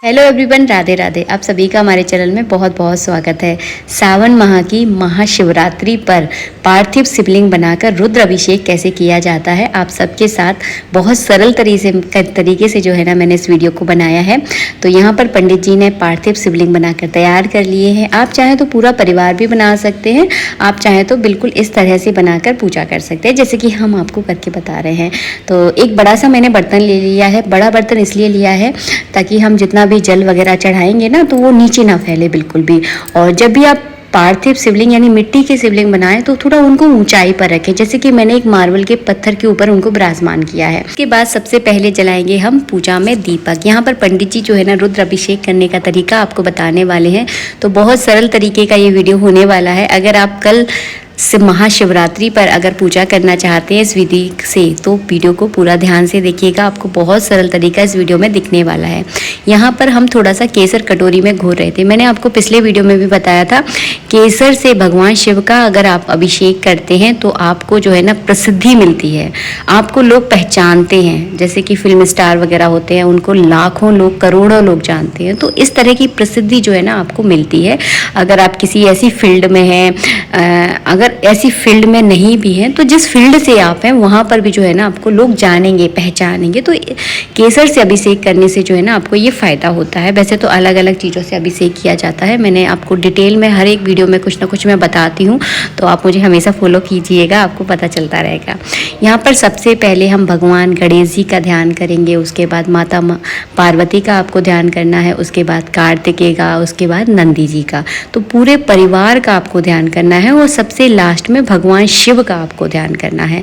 Hello everyone, Radhe Radhe. आप सभी का हमारे चैनल में बहुत बहुत स्वागत है। सावन माह की महाशिवरात्रि पर पार्थिव शिवलिंग बनाकर रुद्र अभिषेक कैसे किया जाता है आप सबके साथ बहुत सरल तरीके से जो है ना मैंने इस वीडियो को बनाया है। तो यहाँ पर पंडित जी ने पार्थिव शिवलिंग बनाकर तैयार कर लिए हैं। आप चाहें तो पूरा परिवार भी बना सकते हैं, आप चाहें तो बिल्कुल इस तरह से बनाकर पूजा कर सकते हैं जैसे कि हम आपको करके बता रहे हैं। तो एक बड़ा सा मैंने बर्तन ले लिया है। बड़ा बर्तन इसलिए लिया है ताकि हम जितना भी जल वगैरह चढ़ाएंगे ना तो वो नीचे ना फैले बिल्कुल भी। और जब भी आप पार्थिव शिवलिंग यानी मिट्टी के शिवलिंग बनाएं तो थोड़ा उनको ऊंचाई पर रखें, जैसे कि मैंने एक मार्बल के पत्थर के ऊपर उनको विराजमान किया है। उसके बाद सबसे पहले जलाएंगे हम पूजा में दीपक। यहाँ पर पंडित जी जो है ना रुद्र अभिषेक करने का तरीका आपको बताने वाले हैं। तो बहुत सरल तरीके का ये वीडियो होने वाला है। अगर आप कल महाशिवरात्रि पर अगर पूजा करना चाहते हैं इस विधि से तो वीडियो को पूरा ध्यान से देखिएगा, आपको बहुत सरल तरीका इस वीडियो में दिखने वाला है। यहाँ पर हम थोड़ा सा केसर कटोरी में घोर रहे थे। मैंने आपको पिछले वीडियो में भी बताया था केसर से भगवान शिव का अगर आप अभिषेक करते हैं तो आपको जो है ना प्रसिद्धि मिलती है, आपको लोग पहचानते हैं। जैसे कि फिल्म स्टार वगैरह होते हैं, उनको लाखों लोग करोड़ों लोग जानते हैं। तो इस तरह की प्रसिद्धि जो है ना आपको मिलती है। अगर आप किसी ऐसी फील्ड में हैं, अगर ऐसी फील्ड में नहीं भी हैं तो जिस फील्ड से आप हैं वहाँ पर भी जो है ना आपको लोग जानेंगे, पहचानेंगे। तो केसर से अभिषेक करने से जो है ना आपको ये फ़ायदा होता है। वैसे तो अलग अलग चीज़ों से अभिषेक किया जाता है, मैंने आपको डिटेल में हर एक वीडियो में कुछ ना कुछ मैं बताती हूँ, तो आप मुझे हमेशा फॉलो कीजिएगा, आपको पता चलता रहेगा। यहाँ पर सबसे पहले हम भगवान गणेश जी का ध्यान करेंगे, उसके बाद माता पार्वती का आपको ध्यान करना है, उसके बाद कार्तिकेय का, उसके बाद नंदी जी का। तो पूरे परिवार का आपको ध्यान करना है और सबसे लास्ट में भगवान शिव का आपको ध्यान करना है।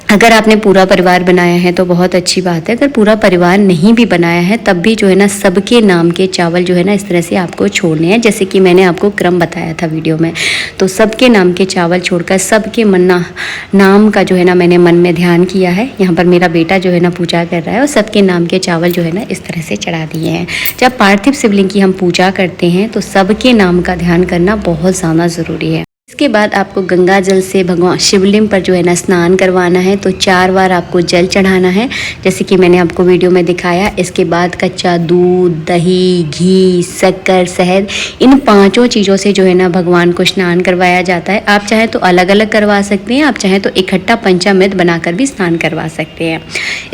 अगर आपने पूरा परिवार बनाया है तो बहुत अच्छी बात है। अगर पूरा परिवार नहीं भी बनाया है तब भी जो है ना सबके नाम के चावल जो है ना इस तरह से आपको छोड़ने हैं, जैसे कि मैंने आपको क्रम बताया था वीडियो में। तो सबके नाम के चावल छोड़कर सबके नाम का जो है ना मैंने मन में ध्यान किया है। यहाँ पर मेरा बेटा जो है ना पूजा कर रहा है और सबके नाम के चावल जो है ना इस तरह से चढ़ा दिए हैं। जब पार्थिव शिवलिंग की हम पूजा करते हैं तो सबके नाम का ध्यान करना बहुत ज़्यादा ज़रूरी है। इसके बाद आपको गंगा जल से भगवान शिवलिंग पर जो है ना स्नान करवाना है। तो 4 बार आपको जल चढ़ाना है जैसे कि मैंने आपको वीडियो में दिखाया। इसके बाद कच्चा दूध, दही, घी, शक्कर, शहद, इन 5 चीज़ों से जो है ना भगवान को स्नान करवाया जाता है। आप चाहें तो अलग अलग करवा सकते हैं, आप चाहें तो इकट्ठा पंचामृत बनाकर भी स्नान करवा सकते हैं।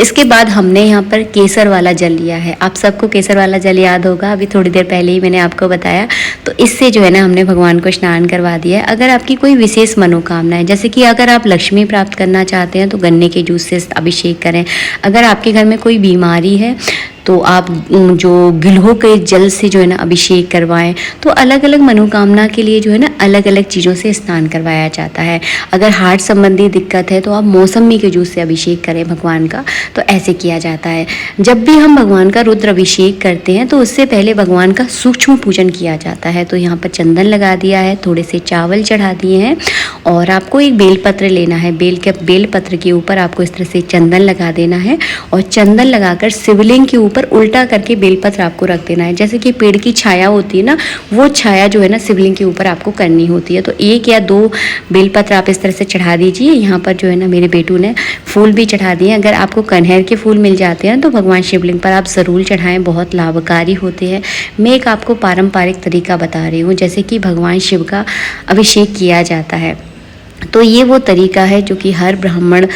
इसके बाद हमने यहाँ पर केसर वाला जल लिया है। आप सबको केसर वाला जल याद होगा, अभी थोड़ी देर पहले ही मैंने आपको बताया। तो इससे जो है ना हमने भगवान को स्नान करवा दिया है। अगर आपकी कोई विशेष मनोकामना है, जैसे कि अगर आप लक्ष्मी प्राप्त करना चाहते हैं तो गन्ने के जूस से अभिषेक करें। अगर आपके घर में कोई बीमारी है तो आप जो गिलोय के जल से जो है ना अभिषेक करवाएं। तो अलग अलग मनोकामना के लिए जो है ना अलग अलग चीज़ों से स्नान करवाया जाता है। अगर हार्ट संबंधी दिक्कत है तो आप मौसमी के जूस से अभिषेक करें भगवान का, तो ऐसे किया जाता है। जब भी हम भगवान का रुद्र अभिषेक करते हैं तो उससे पहले भगवान का सूक्ष्म पूजन किया जाता है। तो यहाँ पर चंदन लगा दिया है, थोड़े से चावल चढ़ा दिए हैं और आपको एक बेलपत्र लेना है। बेलपत्र के ऊपर आपको इस तरह से चंदन लगा देना है और चंदन लगाकर शिवलिंग के ऊपर उल्टा करके बेलपत्र आपको रख देना है। जैसे कि पेड़ की छाया होती है ना, वो छाया जो है ना शिवलिंग के ऊपर आपको करनी होती है। तो 1 या 2 बेलपत्र आप इस तरह से चढ़ा दीजिए। यहाँ पर जो है ना मेरे बेटू ने फूल भी चढ़ा दिए। अगर आपको कन्हेर के फूल मिल जाते हैं तो भगवान शिवलिंग पर आप ज़रूर चढ़ाएं, बहुत लाभकारी होते हैं। मैं एक आपको पारंपरिक तरीका बता रही हूँ जैसे कि भगवान शिव का अभिषेक किया जाता है। तो ये वो तरीका है जो कि हर ब्राह्मण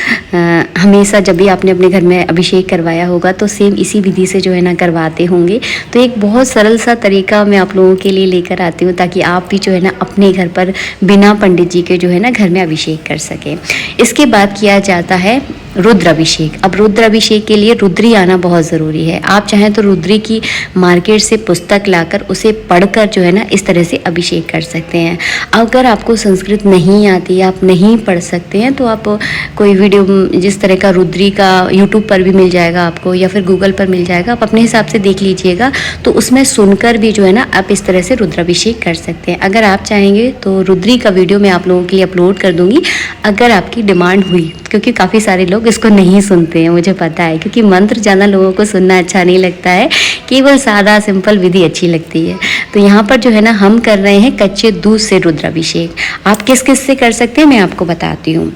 हमेशा जब भी आपने अपने घर में अभिषेक करवाया होगा तो सेम इसी विधि से जो है ना करवाते होंगे। तो एक बहुत सरल सा तरीका मैं आप लोगों के लिए लेकर आती हूँ ताकि आप भी जो है ना अपने घर पर बिना पंडित जी के जो है ना घर में अभिषेक कर सकें। इसके बाद किया जाता है रुद्र अभिषेक। अब रुद्र अभिषेक के लिए रुद्री आना बहुत ज़रूरी है। आप चाहें तो रुद्री की मार्केट से पुस्तक लाकर उसे पढ़कर जो है ना इस तरह से अभिषेक कर सकते हैं। अगर आपको संस्कृत नहीं आती, आप नहीं पढ़ सकते हैं तो आप कोई वीडियो जिस तरह का रुद्री का यूट्यूब पर भी मिल जाएगा आपको या फिर गूगल पर मिल जाएगा, आप अपने हिसाब से देख लीजिएगा। तो उसमें सुनकर भी जो है ना आप इस तरह से रुद्राभिषेक कर सकते हैं। अगर आप चाहेंगे तो रुद्री का वीडियो मैं आप लोगों के लिए अपलोड कर दूंगी अगर आपकी डिमांड हुई, क्योंकि काफ़ी सारे लोग इसको नहीं सुनते हैं, मुझे पता है, क्योंकि मंत्र ज़्यादा लोगों को सुनना अच्छा नहीं लगता है, केवल सादा सिंपल विधि अच्छी लगती है। तो यहाँ पर जो है ना हम कर रहे हैं कच्चे दूध से रुद्राभिषेक। आप किस किस से कर सकते हैं मैं आपको बताती हूँ।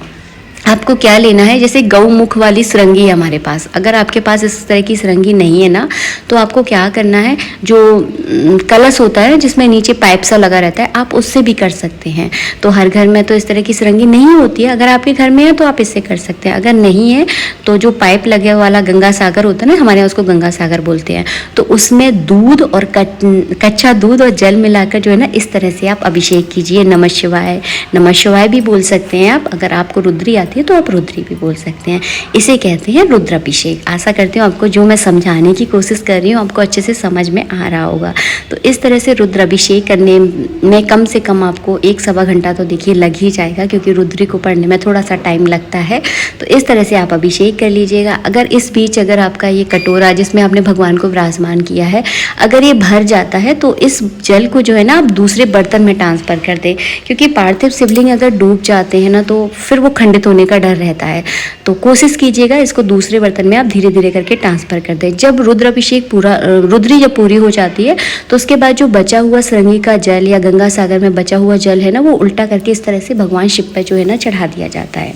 आपको क्या लेना है, जैसे गौमुख वाली सुरंगी है हमारे पास, अगर आपके पास इस तरह की सुरंगी नहीं है ना, तो आपको क्या करना है, जो कलश होता है जिसमें नीचे पाइप सा लगा रहता है, आप उससे भी कर सकते हैं। तो हर घर में तो इस तरह की सुरंगी नहीं होती है, अगर आपके घर में है तो आप इससे कर सकते हैं, अगर नहीं है तो जो पाइप लगे वाला गंगा सागर होता है ना, हमारे यहाँ उसको गंगा सागर बोलते हैं, तो उसमें दूध और कच्चा दूध और जल मिलाकर जो है ना, इस तरह से आप अभिषेक कीजिए। नमः शिवाय, नमः शिवाय भी बोल सकते हैं आप, अगर आपको रुद्री आती है तो आप रुद्री भी बोल सकते हैं। इसे कहते हैं रुद्राभिषेक। आशा करती हूँ आपको जो मैं समझाने की कोशिश कर रही हूँ आपको अच्छे से समझ में आ रहा होगा। तो इस तरह से रुद्राभिषेक करने में कम से कम आपको 1-1.25 घंटा तो देखिए लग ही जाएगा, क्योंकि रुद्री को पढ़ने में थोड़ा सा टाइम लगता है। तो इस तरह से आप अभिषेक कर लीजिएगा। अगर इस बीच अगर आपका ये कटोरा जिसमें आपने भगवान को विराजमान किया है, अगर ये भर जाता है तो इस जल को जो है ना आप दूसरे बर्तन में ट्रांसफ़र कर दें, क्योंकि पार्थिव शिवलिंग अगर डूब जाते हैं ना तो फिर वो खंडित होने का डर रहता है। तो कोशिश कीजिएगा इसको दूसरे बर्तन में आप धीरे धीरे करके ट्रांसफ़र कर दें। जब रुद्राभिषेक पूरा रुद्री जब पूरी हो जाती है तो उसके बाद जो बचा हुआ सुरंगी का जल या गंगा सागर में बचा हुआ जल है ना, वो उल्टा करके इस तरह से भगवान शिव पे जो है ना चढ़ा दिया जाता है।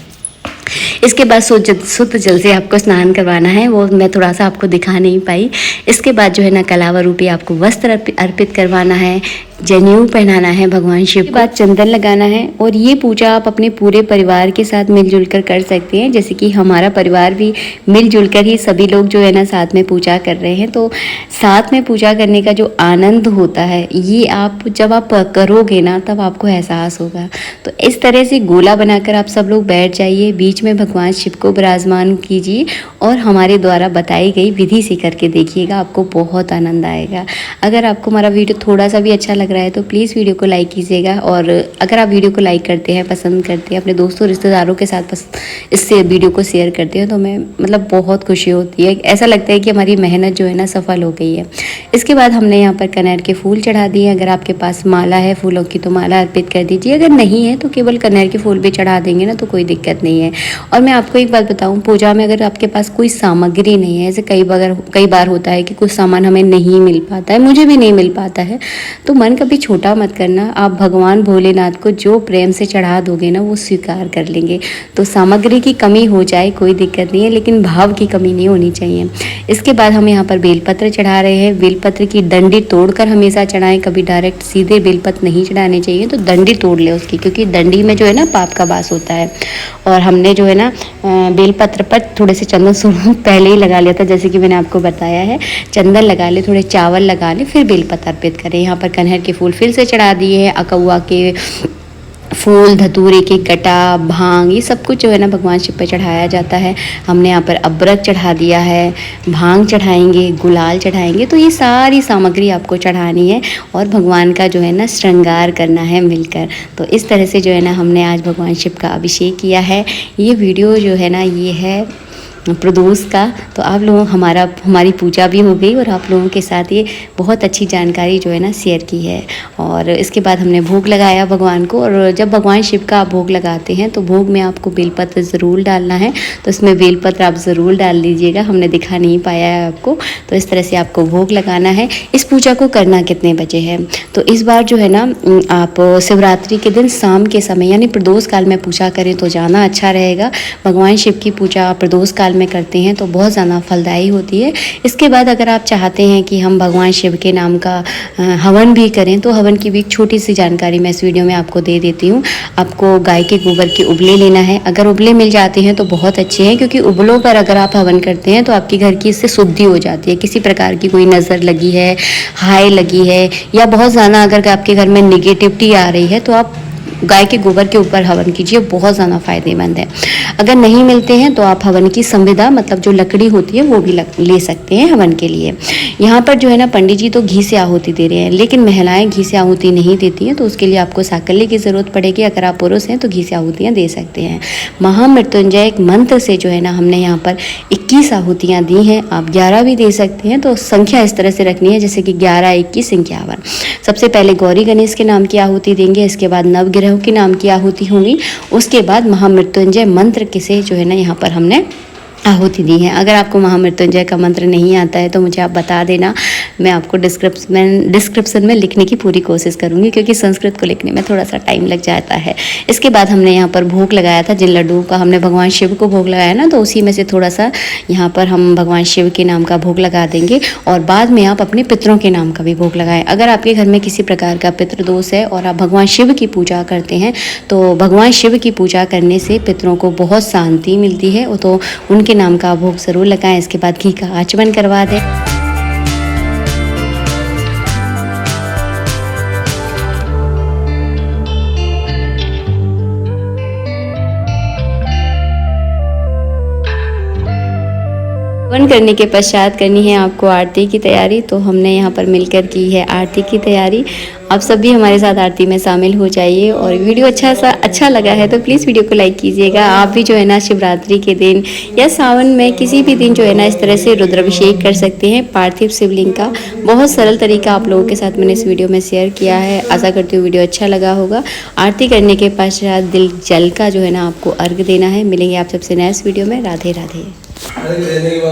इसके बाद शुद्ध जल से आपको स्नान करवाना है, वो मैं थोड़ा सा आपको दिखा नहीं पाई। इसके बाद जो है ना कलावा रूपी आपको वस्त्र अर्पित करवाना है, जनेऊ पहनाना है भगवान शिव के बाद चंदन लगाना है। और ये पूजा आप अपने पूरे परिवार के साथ मिलजुल कर सकते हैं, जैसे कि हमारा परिवार भी मिलजुल कर ही सभी लोग जो है ना साथ में पूजा कर रहे हैं। तो साथ में पूजा करने का जो आनंद होता है, ये आप जब आप करोगे ना तब आपको एहसास होगा। तो इस तरह से गोला बनाकर आप सब लोग बैठ जाइए, बीच में भगवान शिव को विराजमान कीजिए और हमारे द्वारा बताई गई विधि से करके देखिएगा, आपको बहुत आनंद आएगा। अगर आपको हमारा वीडियो थोड़ा सा भी अच्छा लग रहा है तो प्लीज़ वीडियो को लाइक कीजिएगा। और अगर आप वीडियो को लाइक करते हैं, पसंद करते हैं, अपने दोस्तों रिश्तेदारों के साथ इससे वीडियो को शेयर करते हैं, तो मैं मतलब बहुत खुशी होती है। ऐसा लगता है कि हमारी मेहनत जो है ना सफल हो गई है। इसके बाद हमने यहाँ पर कनेर के फूल चढ़ा दिए। अगर आपके पास माला है फूलों की तो माला अर्पित कर दीजिए, अगर नहीं है तो केवल कनेर के फूल भी चढ़ा देंगे ना तो कोई दिक्कत नहीं है। और मैं आपको एक बात बताऊँ, पूजा में अगर आपके पास कोई सामग्री नहीं है, ऐसे कई बार होता है कि कुछ सामान हमें नहीं मिल पाता है, मुझे भी नहीं मिल पाता है, तो मन कभी छोटा मत करना। आप भगवान भोलेनाथ को जो प्रेम से चढ़ा दोगे ना वो स्वीकार कर लेंगे। तो सामग्री की कमी हो जाए कोई दिक्कत नहीं है, लेकिन भाव की कमी नहीं होनी चाहिए। इसके बाद हम यहाँ पर बेलपत्र चढ़ा रहे हैं। बेलपत्र की डंडी तोड़कर हमेशा चढ़ाएं, कभी डायरेक्ट सीधे बेलपत्र नहीं चढ़ाने चाहिए। तो डंडी तोड़ ले उसकी, क्योंकि डंडी में जो है ना पाप का वास होता है। और हमने जो है ना बेलपत्र पर थोड़े से चंदन पहले ही लगा लिया था, जैसे कि मैंने आपको बताया है। चंदन लगा ले, थोड़े चावल लगा ले, फिर बेलपत्र अर्पित करें। यहाँ पर कनहर के फूल फिर से चढ़ा दिए हैं। अकौआ के फूल, धतूरे के गटा, भांग, ये सब कुछ जो है ना भगवान शिव पे चढ़ाया जाता है। हमने यहाँ पर अबरक चढ़ा दिया है, भांग चढ़ाएंगे, गुलाल चढ़ाएंगे। तो ये सारी सामग्री आपको चढ़ानी है और भगवान का जो है ना श्रृंगार करना है मिलकर। तो इस तरह से जो है ना हमने आज भगवान शिव का अभिषेक किया है। ये वीडियो जो है ना ये है प्रदोष का। तो आप लोगों हमारी पूजा भी हो गई और आप लोगों के साथ ये बहुत अच्छी जानकारी जो है ना शेयर की है। और इसके बाद हमने भोग लगाया भगवान को। और जब भगवान शिव का आप भोग लगाते हैं तो भोग में आपको बेलपत्र ज़रूर डालना है, तो इसमें बेलपत्र आप ज़रूर डाल दीजिएगा, हमने दिखा नहीं पाया है आपको। तो इस तरह से आपको भोग लगाना है। इस पूजा को करना कितने बजे है, तो इस बार जो है ना आप शिवरात्रि के दिन शाम के समय यानी प्रदोष काल में पूजा करें तो ज़्यादा अच्छा रहेगा। भगवान शिव की पूजा प्रदोष काल में करते हैं तो बहुत ज़्यादा फलदायी होती है। इसके बाद अगर आप चाहते हैं कि हम भगवान शिव के नाम का हवन भी करें तो हवन की भी एक छोटी सी जानकारी मैं इस वीडियो में आपको दे देती हूँ। आपको गाय के गोबर के उबले लेना है। अगर उबले मिल जाते हैं तो बहुत अच्छे हैं, क्योंकि उबलों पर अगर आप हवन करते हैं तो आपके घर की इससे शुद्धि हो जाती है। किसी प्रकार की कोई नज़र लगी है, हाय लगी है, या बहुत ज़्यादा अगर आपके घर में निगेटिविटी आ रही है तो आप गाय के गोबर के ऊपर हवन कीजिए, बहुत ज़्यादा फायदेमंद है। अगर नहीं मिलते हैं तो आप हवन की संविदा मतलब जो लकड़ी होती है वो भी ले सकते हैं हवन के लिए। यहाँ पर जो है ना पंडित जी तो घी से आहुति दे रहे हैं, लेकिन महिलाएं घी से आहुति नहीं देती हैं, तो उसके लिए आपको साकल्य की ज़रूरत पड़ेगी। अगर आप पुरुष हैं तो घी से आहुतियाँ दे सकते हैं। महामृत्युंजय एक मंत्र से जो है ना हमने यहाँ पर 21 आहुतियाँ दी हैं। आप 11 भी दे सकते हैं। तो संख्या इस तरह से रखनी है जैसे कि 11, 21, 51। सबसे पहले गौरी गणेश के नाम की आहुति देंगे, इसके बाद नवग्रह के नाम की आहुति होगी, उसके बाद महामृत्युंजय मंत्र से जो है ना यहाँ पर हमने आहुति दी है। अगर आपको महामृत्युंजय का मंत्र नहीं आता है तो मुझे आप बता देना, मैं आपको डिस्क्रिप्शन में लिखने की पूरी कोशिश करूँगी, क्योंकि संस्कृत को लिखने में थोड़ा सा टाइम लग जाता है। इसके बाद हमने यहाँ पर भोग लगाया था, जिन लड्डुओं का हमने भगवान शिव को भोग लगाया ना, तो उसी में से थोड़ा सा यहाँ पर हम भगवान शिव के नाम का भोग लगा देंगे। और बाद में आप अपने पितरों के नाम का भी भोग लगाएं। अगर आपके घर में किसी प्रकार का पितृ दोष है और आप भगवान शिव की पूजा करते हैं, तो भगवान शिव की पूजा करने से पितरों को बहुत शांति मिलती है, तो उनके नाम का भोग ज़रूर लगाएं। इसके बाद घी का आचमन करवा दें। हवन करने के पश्चात करनी है आपको आरती की तैयारी। तो हमने यहाँ पर मिलकर की है आरती की तैयारी। आप सभी हमारे साथ आरती में शामिल हो जाइए। और वीडियो अच्छा लगा है तो प्लीज़ वीडियो को लाइक कीजिएगा। आप भी जो है ना शिवरात्रि के दिन या सावन में किसी भी दिन जो है ना इस तरह से रुद्राभिषेक कर सकते हैं पार्थिव शिवलिंग का। बहुत सरल तरीका आप लोगों के साथ मैंने इस वीडियो में शेयर किया है। आशा करती हूँ वीडियो अच्छा लगा होगा। आरती करने के पश्चात दिल जल का जो है ना आपको अर्घ देना है। मिलेंगे आप सबसे नेक्स्ट वीडियो में। राधे राधे।